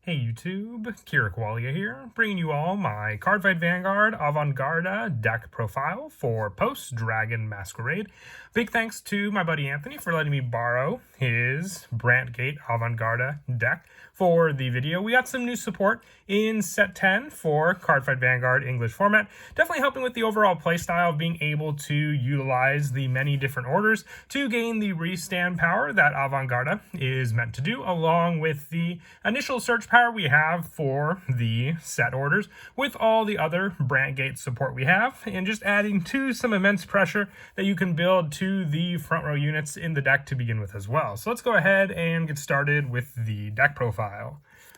Hey YouTube, Qualia here, bringing you all my Cardfight Vanguard Avantgarda deck profile for post-Dragon Masquerade. Big thanks to my buddy Anthony for letting me borrow his Brantgate Avantgarda deck for the video. We got some new support in set 10 for Cardfight Vanguard English format, definitely helping with the overall playstyle of being able to utilize the many different orders to gain the restand power that Avantgarda is meant to do, along with the initial search power we have for the set orders with all the other Brantgate support we have, and just adding to some immense pressure that you can build to the front row units in the deck to begin with as well. So let's go ahead and get started with the deck profile.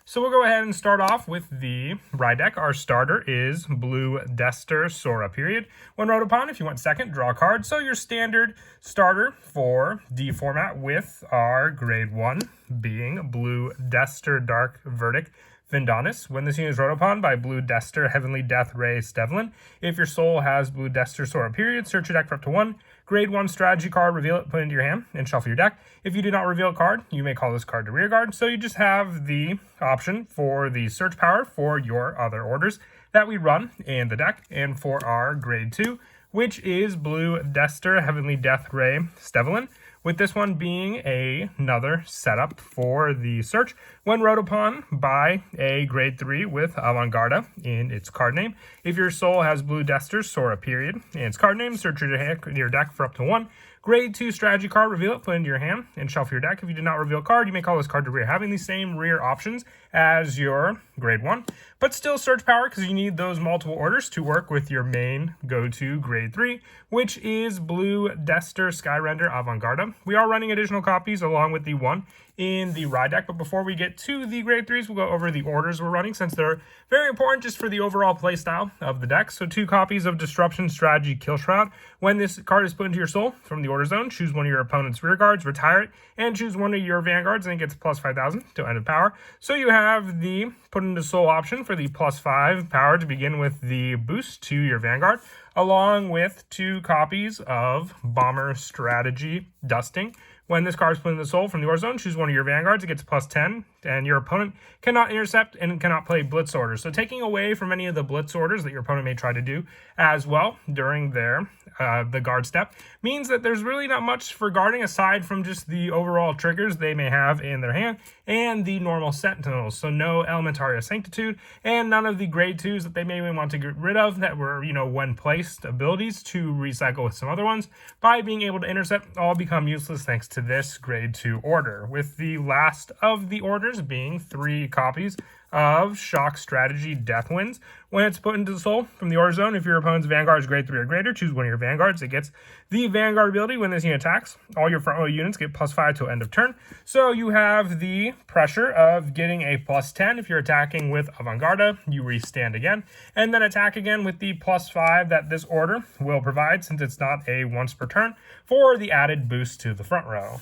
So we'll go ahead and start off with the ride deck. Our starter is Blue Dester Sora period. When wrote upon, if you want second, draw a card. So your standard starter for D format with our grade 1 being Blue Dester Dark Verdict Vindanis. When this unit is wrote upon by Blue Dester Heavenly Death Ray Deathwind, if your soul has Blue Dester Sora period, search your deck for up to 1. Grade 1 strategy card, reveal it, put it into your hand, and shuffle your deck. If you do not reveal a card, you may call this card to rear guard. So you just have the option for the search power for your other orders that we run in the deck, and for our grade 2, which is Blue Dester Heavenly Death Ray Stevelin, with this one being another setup for the search when wrote upon by a grade 3 with Avantgarda in its card name. If your soul has Blue Dester Sora period in its card name, search your deck for up to 1. Grade 2 strategy card, reveal it, put it into your hand, and shuffle your deck. If you did not reveal a card, you may call this card to rear, having the same rear options as your grade 1, but still search power because you need those multiple orders to work with your main go-to grade 3, which is Blue Dester Skyrender Avantgarda. We are running additional copies along with the one in the ride deck, but before we get to the grade 3s, we'll go over the orders we're running since they're very important just for the overall playstyle of the deck. So 2 copies of Disruption Strategy Kill Shroud. When this card is put into your soul from the order zone, choose one of your opponent's rear guards, retire it, and choose one of your vanguards, and it gets plus 5,000 to end of power. So you have the put into soul option for the plus 5 power to begin with the boost to your vanguard, along with 2 copies of Bomber Strategy Dusting. When this card is put in the soul from the order zone, choose one of your vanguards. It gets plus 10, and your opponent cannot intercept and cannot play blitz orders. So taking away from any of the blitz orders that your opponent may try to do as well during their the guard step means that there's really not much for guarding aside from just the overall triggers they may have in their hand and the normal sentinels. So no Elementaria Sanctitude and none of the grade 2s that they may want to get rid of that were, when placed abilities to recycle with some other ones. By being able to intercept, all become useless thanks to this grade 2 order, with the last of the orders being 3 copies of Shock Strategy Deathwinds. When it's put into the soul from the order zone, if your opponent's vanguard is grade 3 or greater, choose one of your vanguards. It gets the vanguard ability when this unit attacks. All your front row units get plus 5 till end of turn. So you have the pressure of getting a plus 10. If you're attacking with Avantgarda, you restand again, and then attack again with the plus 5 that this order will provide, since it's not a once per turn, for the added boost to the front row.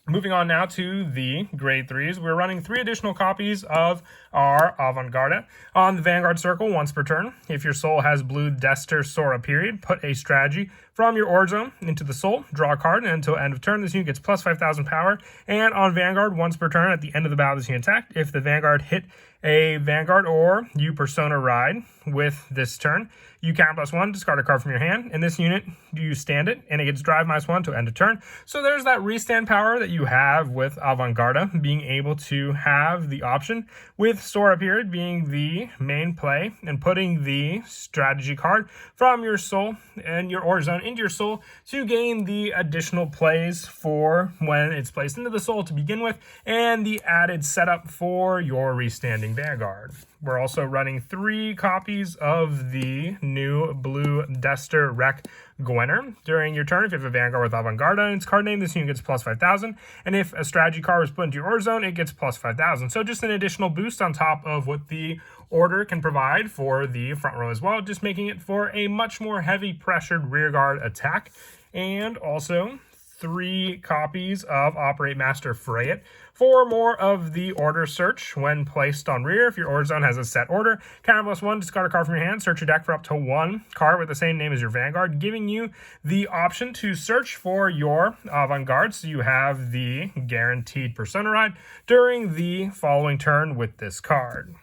Moving on now to the grade 3s, we're running 3 additional copies of our Avantgarda on the Vanguard Circle once per turn. If your soul has Blue Dester Sora period, put a strategy from your order zone into the soul, draw a card, and until end of turn, this unit gets plus 5,000 power. And on Vanguard, once per turn, at the end of the battle, this unit attacked. If the Vanguard hit a Vanguard or you Persona ride with this turn, you count plus 1, discard a card from your hand, and this unit, you stand it, and it gets drive -1 to end of turn. So there's that restand power that you have with Avantgarda, being able to have the option with Sora period being the main play, and putting the strategy card from your soul and your order zone into your soul to gain the additional plays for when it's placed into the soul to begin with, and the added setup for your restanding vanguard. We're also running 3 copies of the new Blue Dester Wreck Gwinner. During your turn, if you have a Vanguard with Avantgarda in its card name, this unit gets plus 5,000. And if a strategy card was put into your order zone, it gets plus 5,000. So just an additional boost on top of what the order can provide for the front row as well, just making it for a much more heavy pressured rearguard attack. And also 3 copies of Operate Master Freyet for more of the order search when placed on rear. If your order zone has a set order, counter +1, discard a card from your hand, search your deck for up to 1 card with the same name as your Vanguard, giving you the option to search for your Avantgarde, so you have the guaranteed Persona ride during the following turn with this card.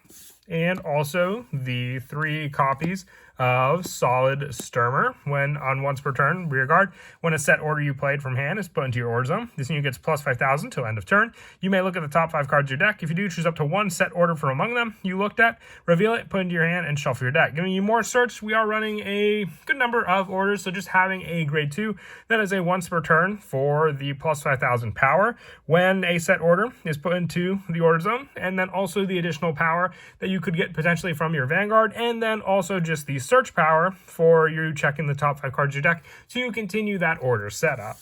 And also the 3 copies of Solid Sturmer when on once per turn rear guard. When a set order you played from hand is put into your order zone, this unit gets plus 5,000 till end of turn. You may look at the top 5 cards of your deck. If you do, choose up to 1 set order from among them you looked at, reveal it, put into your hand, and shuffle your deck. Giving you more search, we are running a good number of orders, so just having a grade 2 that is a once per turn for the plus 5,000 power when a set order is put into the order zone, and then also the additional power that you could get potentially from your Vanguard, and then also just the search power for you checking the top 5 cards of your deck to continue that order setup.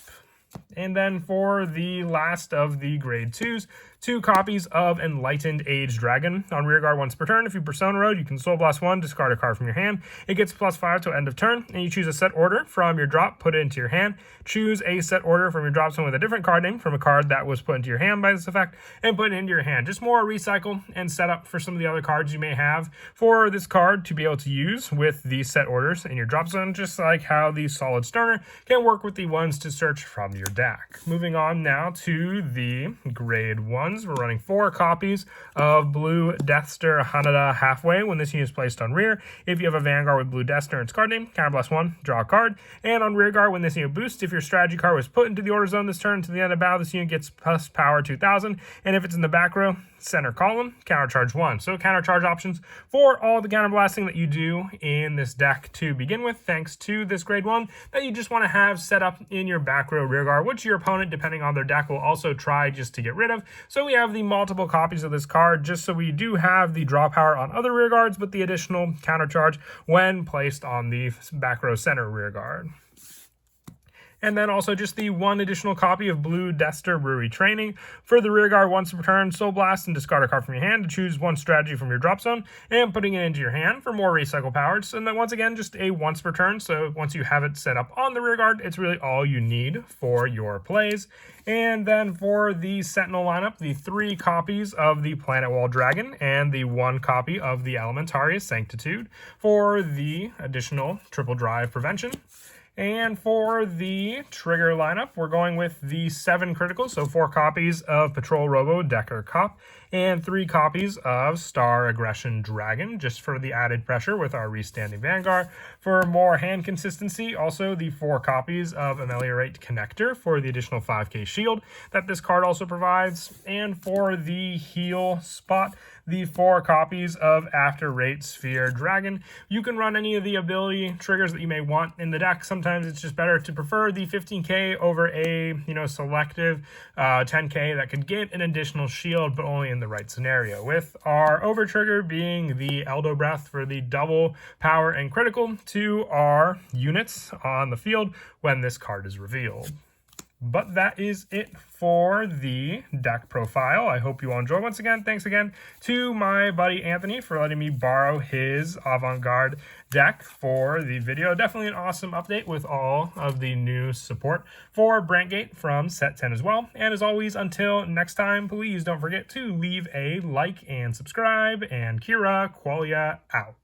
And then for the last of the grade 2s, 2 copies of Enlightened Age Dragon. On rear guard once per turn, if you Persona Road, you can Soul Blast 1, discard a card from your hand. It gets plus 5 till end of turn, and you choose a set order from your drop, put it into your hand. Choose a set order from your drop zone with a different card name from a card that was put into your hand by this effect, and put it into your hand. Just more recycle and setup for some of the other cards you may have for this card to be able to use with these set orders in your drop zone, just like how the Solid Sturner can work with the ones to search from your deck. Moving on now to the grade 1s. We're running 4 copies of Blue Deathster Hanada Halfway when this unit is placed on rear. If you have a Vanguard with Blue Deathster and its card name, counter +1, draw a card. And on rear guard, when this unit boosts, if your strategy card was put into the order zone this turn to the end of battle, this unit gets plus power 2,000. And if it's in the back row, center column, countercharge 1. So countercharge options for all the counterblasting that you do in this deck to begin with, thanks to this grade 1 that you just want to have set up in your back row rear guard, which your opponent, depending on their deck, will also try just to get rid of. So we have the multiple copies of this card, just so we do have the draw power on other rear guards, but the additional countercharge when placed on the back row center rear guard. And then also just the 1 additional copy of Blue Deathster Brewery Training. For the rear guard, once per turn, Soul Blast and discard a card from your hand to choose 1 strategy from your drop zone and putting it into your hand for more recycle powers. And then once again, just a once per turn. So once you have it set up on the rear guard, it's really all you need for your plays. And then for the Sentinel lineup, the 3 copies of the Planet Wall Dragon and the 1 copy of the Elementarius Sanctitude for the additional triple drive prevention. And for the trigger lineup, we're going with the 7 criticals, so 4 copies of Patrol Robo Decker Cop and 3 copies of Star Aggression Dragon, just for the added pressure with our restanding Vanguard. For more hand consistency, also the 4 copies of Ameliorate Connector for the additional 5k shield that this card also provides. And for the heal spot, the 4 copies of After Rate Sphere Dragon. You can run any of the ability triggers that you may want in the deck. Sometimes it's just better to prefer the 15k over a selective 10k that could get an additional shield, but only in the right scenario. With our over trigger being the Eldo Breath for the double power and critical to our units on the field when this card is revealed. But that is it for the deck profile. I hope you all enjoy. Once again, thanks again to my buddy Anthony for letting me borrow his Avantgarde deck for the video. Definitely an awesome update with all of the new support for Brantgate from Set 10 as well. And as always, until next time, please don't forget to leave a like and subscribe. And Kira Qualia out.